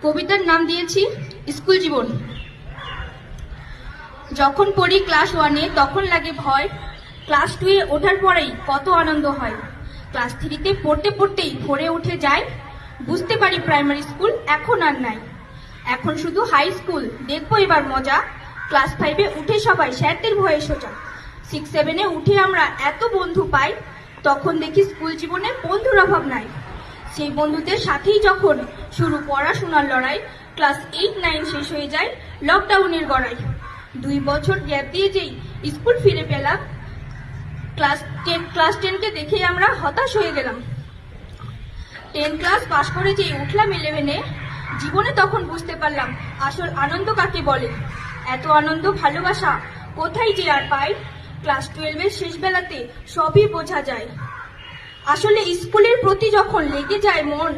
কবিতার নাম দিয়েছি স্কুল জীবন। যখন পড়ি ক্লাস 1-এ তখন লাগে ভয়, ক্লাস 2-এ ওঠার পরেই কত আনন্দ হয়। ক্লাস 3-তে পড়তে পড়তেই ভরে উঠে যায়, বুঝতে পারি প্রাইমারি স্কুল এখন আর নাই। এখন শুধু হাই স্কুল, দেখবো এবার মজা। ক্লাস 5-এ উঠে সবাই স্যারদের ভয়ে সোজা। 6-7-এ উঠে আমরা এত বন্ধু পাই, তখন দেখি স্কুল জীবনে বন্ধুর অভাব নাই। সেই বন্ধুদের সাথেই যখন শুরু পড়াশোনার লড়াই, ক্লাস 8-9 শেষ হয়ে যায় লকডাউনের গড়াই। 2 বছর গ্যাপ দিয়ে যেই স্কুল ফিরে পেলাম, ক্লাস 10কে দেখেই আমরা হতাশ হয়ে গেলাম। 10 ক্লাস পাশ করে যেই উঠলাম 11-এ, জীবনে তখন বুঝতে পারলাম আসল আনন্দ কাকে বলে। এত আনন্দ ভালোবাসা কোথায় যে আর পাই, ক্লাস 12-এর শেষ বেলাতে সবই বোঝা যায়। আসলে স্কুলের প্রতি যখন লেগে যায় মন,